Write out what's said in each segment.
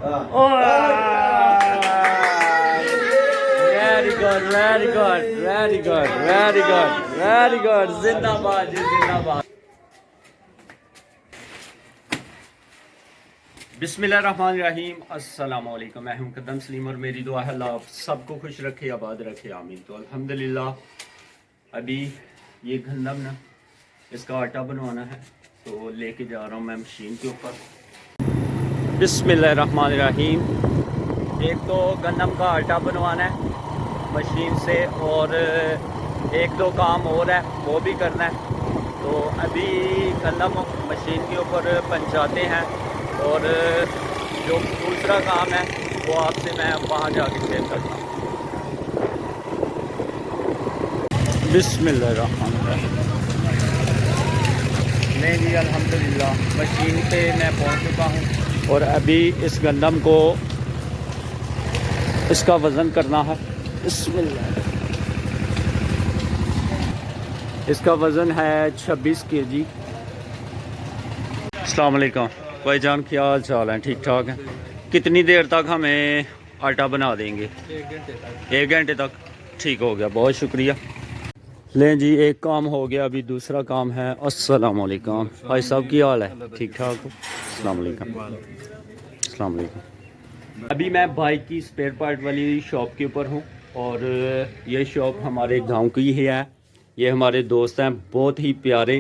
Very good very good very good very good very good, जिंदाबाद जी जिंदाबाद। बिस्मिल्लाहिर्रहमानिर्रहीम, अस्सलाम वालेकुम। मैं हूं कदम सलीम और मेरी दुआ है अल्लाह आप सबको खुश रखे, आबाद रखे, आमीन। तो अल्हम्दुलिल्लाह अभी ये गंदम ना, इसका आटा बनवाना है तो लेके जा रहा हूं मैं मशीन के ऊपर। बिस्मिल्लाहिर्रहमानिर्रहीम। एक तो गंदम का आटा बनवाना है मशीन से, और एक दो काम और है वो भी करना है। तो अभी गंदम मशीन के ऊपर पहुंचाते हैं, और जो दूसरा काम है वो आपसे मैं वहाँ जाके शेयर करता हूँ। बिस्मिल्लाहिर्रहमानिर्रहीम। नहीं जी, अल्हम्दुलिल्लाह मशीन पे मैं पहुँच चुका हूँ, और अभी इस गंदम को इसका वज़न करना है। बिस्मिल्लाह। इसका वज़न है 26 kg। अस्सलाम वालेकुम भाईजान, क्या हाल चाल है? ठीक ठाक है। कितनी देर तक हमें आटा बना देंगे? 1 घंटे तक। ठीक हो गया, बहुत शुक्रिया। लें जी, एक काम हो गया, अभी दूसरा काम है। अस्सलाम वालेकुम भाई साहब, की हाल है? ठीक ठाक हो? अस्सलाम वालेकुम। अस्सलाम वालेकुम। अभी मैं बाइक की स्पेयर पार्ट वाली शॉप के ऊपर हूँ, और ये शॉप हमारे गांव की ही है। ये हमारे दोस्त हैं बहुत ही प्यारे,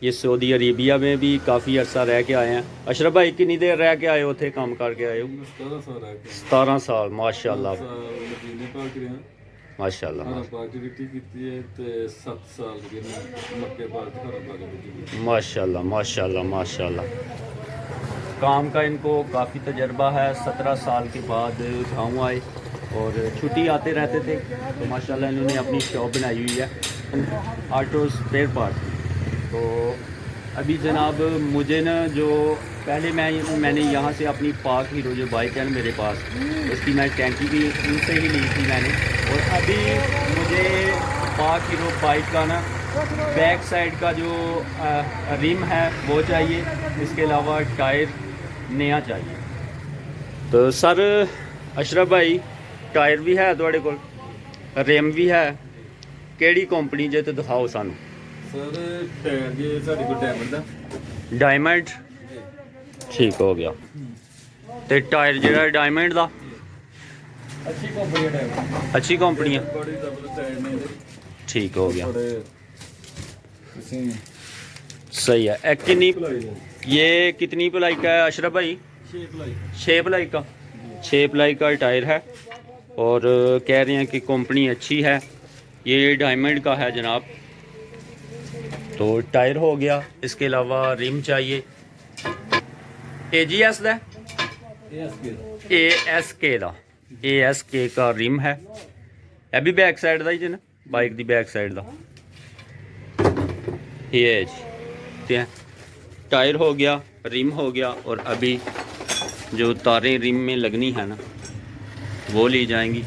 ये सऊदी अरेबिया में भी काफ़ी अर्सा रह के आए हैं। अशरफ भाई कितनी देर रह के आए हो थे, काम करके आए हो? 17 साल। माशाल्लाह माशाल्लाह माशाल्लाह माशाल्लाह माशाल्लाह। काम का इनको काफ़ी तजर्बा है। 17 साल के बाद गाँव आए और छुट्टी आते रहते थे, तो माशाल्लाह इन्होंने अपनी शॉप बनाई हुई है ऑटो स्पेयर पार्ट। तो अभी जनाब मुझे ना, जो पहले मैंने यहाँ से अपनी पाक हीरो जो बाइक है ना मेरे पास, उसकी मैं टैंकी भी उनसे ही ली थी मैंने। और अभी मुझे पाक हीरो बाइक का ना बैक साइड का जो रिम है वो चाहिए, इसके अलावा टायर नया चाहिए। तो सर अशरफ भाई, टायर भी है थोड़े को, रिम भी है, केड़ी कंपनी जे तो दिखाओ सानू। सर टायर जी साढ़े को डायमंड दा। डायमंड ठीक हो गया। तो टायर जो डायमंड दा अच्छी कंपनी है डायमंड, अच्छी कंपनी है, बड़ी डबल टायर ने ठीक हो गया, थोड़े इसी सही है। एक कितनी, ये कितनी प्लाई का है अशरफ भाई? 6 प्लाई का। 6 प्लाई का टायर है, और कह रहे हैं कि कंपनी अच्छी है। ये डायमंड का है जनाब। तो टायर हो गया, इसके अलावा रिम चाहिए। AGS दा, ASK दा, ASK का रिम है। यह भी बैक साइड का ही जी ना, बाइक की बैक साइड का ये है जी। टायर हो गया, रिम हो गया, और अभी जो तारें रिम में लगनी है ना वो ली जाएंगी।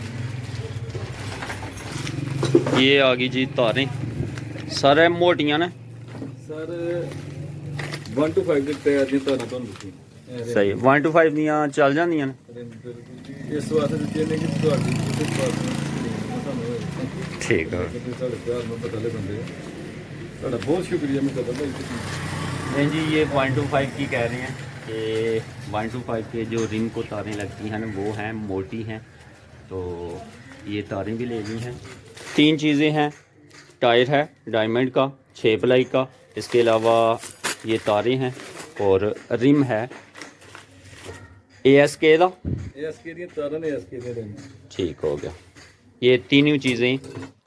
ये आ गई जी तारें, सारे मोटियां ना सर 1 to 5 ਦੇ ਟਾਇਰ ਦੀ ਤੁਹਾਨੂੰ ਦਿੱਤੀ सही। 1 to 5 दियाँ चल जांदियां ने। ਇਸ ਵਾਸਤੇ ਦਿੱਤੀ ਨੇ ਕਿ ਤੁਹਾਡੀ ਕਿਸੇ ਪਾਸ ਸਾਨੂੰ ठीक है। ਸਾਡੇ ਪਿਆਰ ਨੂੰ ਪਤਾ ਲੱਗਦੇ। ਤੁਹਾਡਾ ਬਹੁਤ ਸ਼ੁਕਰੀਆ ਮੈਂ ਕਦਮ ਭਾਈ। नहीं जी, ये 1 to 5 की कह रहे हैं कि 1 to 5 के जो रिम को तारें लगती हैं ना वो हैं, मोटी हैं, तो ये तारें भी लेनी हैं। 3 चीज़ें हैं, टायर है डायमंड का 6 प्लाई का, इसके अलावा ये तारें हैं, और रिम है ASK दा। ASK ਦੀਆਂ ਤਾਰਾਂ ਨੇ ASK ਦੇ ਰਿਮ। ठीक हो गया। ये तीनों चीज़ें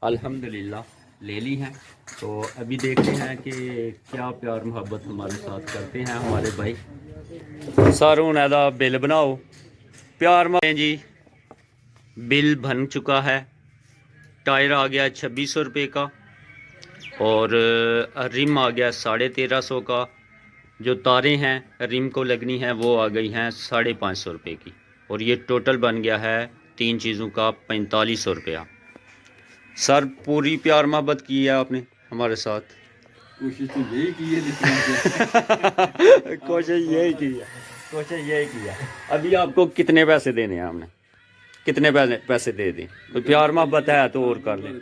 अल्हम्दुलिल्लाह ले ली हैं। तो अभी देखते हैं कि क्या प्यार मोहब्बत हमारे साथ करते हैं हमारे भाई। सर हूँ एदा बिल बनाओ, प्यार जी। बिल बन चुका है। टायर आ गया 2600 रुपये का, और रिम आ गया 1350 का। जो तारें हैं रिम को लगनी है वो आ गई हैं 550 रुपये की, और ये टोटल बन गया है 3 चीज़ों का 4500 रुपया। सर पूरी प्यार मोहब्बत की है आपने हमारे साथ। कोशिश तो यही की है कोशिश यही की है। कोशिश यही किया। अभी आपको कितने पैसे देने हैं हमने, कितने पैसे दे दें? तो प्यार मोहब्बत है तो और कर लें।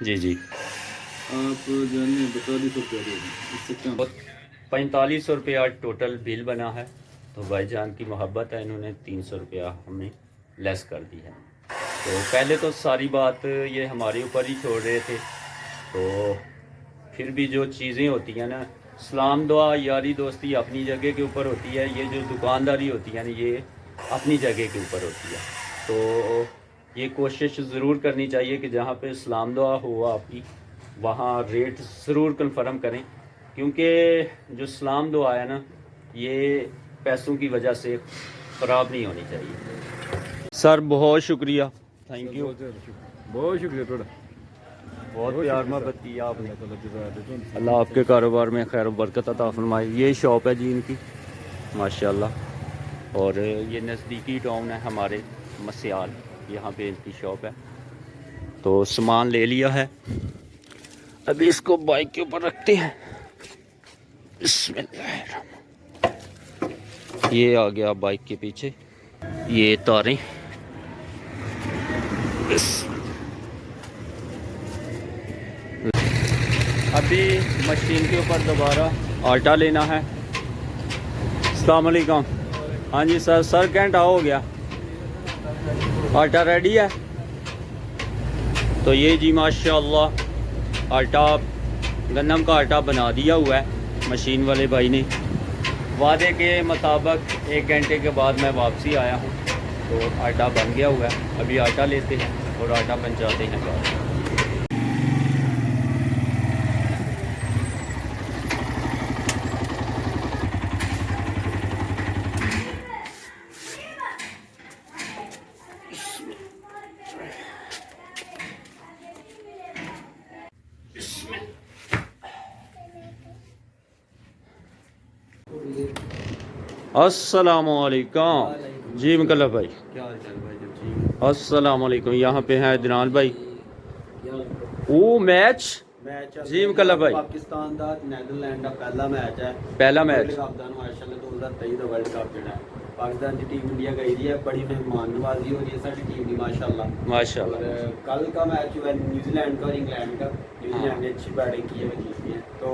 जी जी आप जो है 42 रुपया दे दें, इससे कम। 4500 रुपया टोटल बिल बना है। तो भाईजान की मोहब्बत है, इन्होंने 300 रुपया हमें लेस कर दी है। तो पहले तो सारी बात ये हमारे ऊपर ही छोड़ रहे थे, तो फिर भी जो चीज़ें होती हैं ना, सलाम दुआ यारी दोस्ती अपनी जगह के ऊपर होती है, ये जो दुकानदारी होती है ना ये अपनी जगह के ऊपर होती है। तो ये कोशिश ज़रूर करनी चाहिए कि जहाँ पे सलाम दुआ हो आपकी, वहाँ रेट ज़रूर कन्फर्म करें, क्योंकि जो सलाम दुआ है ना ये पैसों की वजह से ख़राब नहीं होनी चाहिए। सर बहुत शुक्रिया, थैंक यू, बहुत शुक्रिया थोड़ा, बहुत प्यार मोहब्बत की आपने। अल्लाह आपके कारोबार में खैर बरकत अता फरमाए। ये शॉप है जी इनकी माशाल्लाह, और ये नज़दीकी टाउन है हमारे मस्याल, यहाँ पे इनकी शॉप है। तो सामान ले लिया है, अभी इसको बाइक के ऊपर रखते हैं। बिस्मिल्लाह, ये आ गया बाइक के पीछे, ये तारें। अभी मशीन के ऊपर दोबारा आटा लेना है। अस्सलाम वालेकुम। हाँ जी सर, सर घंटा हो गया, आटा रेडी है। तो ये जी माशाल्लाह आटा, गन्नम का आटा बना दिया हुआ है मशीन वाले भाई ने। वादे के मुताबिक 1 घंटे के बाद मैं वापसी आया हूँ, तो आटा बन गया हुआ है। अभी आटा लेते हैं और आटा पहुँचाते हैं घर। अस्सलामुअलैकुम जी मुकल्लफ भाई, क्या हाल चाल भाई? जब ठीक अस्सलामुअलैकुम। यहाँ पे है दिनाल भाई। वो मैच जी मुकल्लफ भाई, पाकिस्तान ਦਾ ਨੈਦਰਲੈਂਡ ਦਾ ਪਹਿਲਾ ਮੈਚ ਹੈ। पहला मैच। ਵਰਲਡ ਕੱਪ ਦਾ ਮਾਸ਼ਾਅੱਲਾ 2023 ਦਾ ਵਰਲਡ ਕੱਪ ਜਿਹੜਾ ਹੈ, ਪਾਕਿस्तान ਦੀ ਟੀਮ इंडिया गई रही है, बड़ी मेहमान नवाजी हो रही है साडी टीम की माशाअल्लाह। माशाल्लाह। और कल का मैच हुआ न्यूजीलैंड का और इंग्लैंड का। न्यूजीलैंड ने अच्छी बैटिंग की है, वो जीती है। तो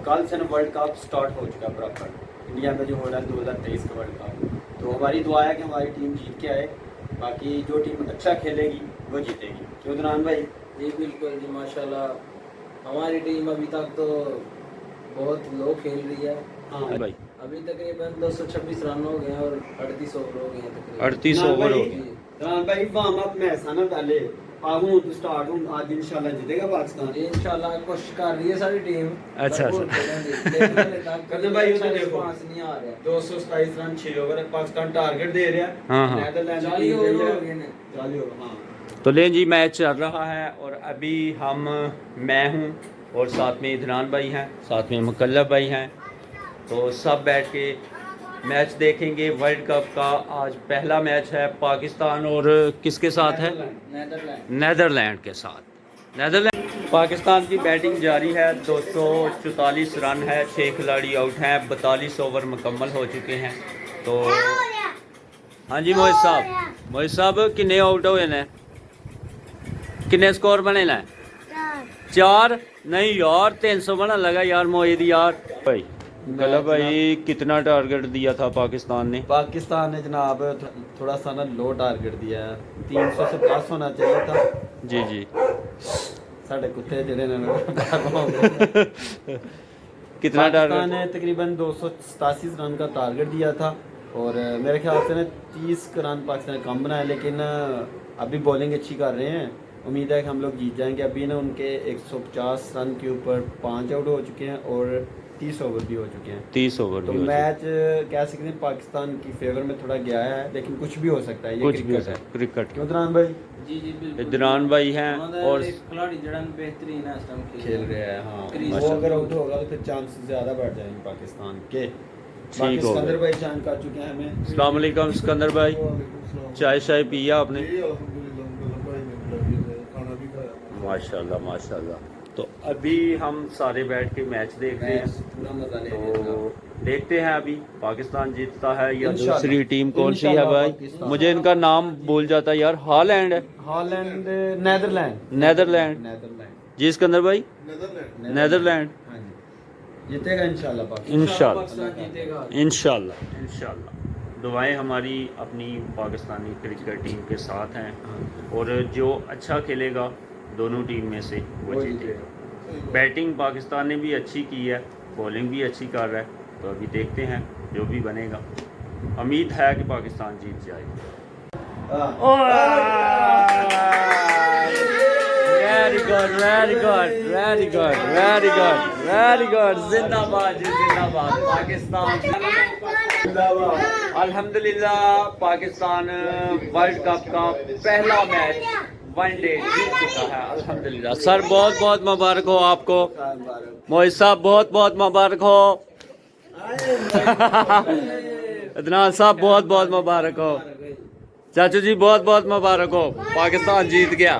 कल से वर्ल्ड कप स्टार्ट हो चुका है प्रॉपर इंडिया में जो हो रहा है 2023 का वर्ल्ड कप। तो हमारी दुआ है कि हमारी टीम जीत के आए, बाकी जो टीम अच्छा खेलेगी वो जीतेगी। क्यों दुरान भाई? जी बिल्कुल जी, माशाल्लाह हमारी टीम अभी तक तो बहुत लो खेल रही है। हाँ भाई अभी तकरीबन 226 रन हो गए हैं और 38 ओवर हो गए हैं तकरीबन। 38 ओवर हो गए। दुरान भाई वार्म अप मैच था ना पहले, आऊं तो स्टार्ट हूं, आज इंशाल्लाह जीतेगा पाकिस्तान। जी इंशाल्लाह कोशिश कर रही है सारी टीम। अच्छा, भरपूर खेलेंगे। कदम भाई उधर देखो, पास नहीं आ रहा। 227 रन 6 ओवर पाकिस्तान टारगेट दे रहा है। हाँ, हाँ। नेदरलैंड 40 ओवर हो गए हैं। 40 ओवर, हाँ। तो लें जी, मैच चल रहा है और अभी मैं हूँ और साथ में इधरान भाई हैं, साथ में मुकल्लफ भाई हैं। तो सब बैठ के मैच देखेंगे। वर्ल्ड कप का आज पहला मैच है पाकिस्तान और किसके साथ है? नेदरलैंड। नेदरलैंड के साथ। नेदरलैंड। पाकिस्तान की बैटिंग जारी है, 244 रन है, 6 खिलाड़ी आउट हैं, 42 ओवर मुकम्मल हो चुके हैं। तो हाँ जी मोहित साहब किन्ने आउट हुए ने, किन्ने स्कोर बने ना? 4 नहीं यार, 300 बना लगा यार मोहित यार। भाई गला भाई, कितना टारगेट दिया था पाकिस्तान ने? पाकिस्तान ने जनाब थोड़ा सा ना लो टारगेट दिया है, 300 से प्लस होना चाहिए था। जी जी। साढ़े कुत्ते जड़े ने कितना पाकिस्तान टारगेट? ने तकरीबन 287 रन का टारगेट दिया था और मेरे ख्याल से ना 30 रन पाकिस्तान ने कम बनाए, लेकिन अभी बॉलिंग अच्छी कर रहे हैं। उम्मीद है कि हम लोग जीत जाएंगे। अभी ना उनके 150 रन के ऊपर 5 आउट हो चुके हैं और 30 ओवर भी हो चुके हैं। 30 ओवर तो भी हो चुके। मैच कह सकते हैं पाकिस्तान की फेवर में थोड़ा गया है, लेकिन कुछ भी हो सकता है। ये कुछ भी क्रिकेट है, है। क्रिकेट। क्यों दुरान भाई? जी जी बिल्कुल। इधरान भाई हैं और खिलाड़ी जड़न बेहतरीन है इस टाइम खेल रहे हैं। हाँ, क्रीज वो अगर आउट होगा तो फिर चांस ज्यादा बढ़ जाएंगे पाकिस्तान के। बाकी हो गया। सिकंदर भाई जान कर चुके हैं हमें। अस्सलाम वालेकुम सिकंदर भाई, चाय शाय पिया आपने? माशाल्लाह माशाल्लाह। तो अभी हम सारे बैठ के मैच देख रहे हैं। पूरा मजा ले रहे हैं। तो देखते हैं अभी पाकिस्तान जीतता है या इंशाल्लाह। दूसरी टीम कौन सी है इंशाल्लाह भाई, पाकिस्तान। मुझे इनका नाम भूल जाता है यार। हॉलैंड है, हॉलैंड नेदरलैंड नेदरलैंड नेदरलैंड जी सिकंदर भाई, नेदरलैंड। हाँ जी, जीतेगा इंशाल्लाह पाकिस्तान। इंशाल्लाह पाकिस्तान जीतेगा। इंशाल्लाह इंशाल्लाह। दुआएं हमारी अपनी पाकिस्तानी क्रिकेट टीम के साथ हैं, और जो अच्छा खेलेगा दोनों टीम में से वो जीतेगा। बैटिंग पाकिस्तान ने भी अच्छी की है, बॉलिंग भी अच्छी कर रहा है, तो अभी देखते हैं जो भी बनेगा। उम्मीद है कि पाकिस्तान जीत जाएगा। Very good very good very good very good very good, जिंदाबाद जी जिंदाबाद पाकिस्तान। अल्हम्दुलिल्लाह पाकिस्तान वर्ल्ड कप का पहला मैच वनडे जीत चुका है अल्हम्दुलिल्लाह। सर बहुत बहुत मुबारक हो आपको, मोहित साहब बहुत बहुत मुबारक हो, अदनान साहब बहुत बहुत मुबारक हो, चाचू जी बहुत बहुत मुबारक हो, पाकिस्तान जीत गया।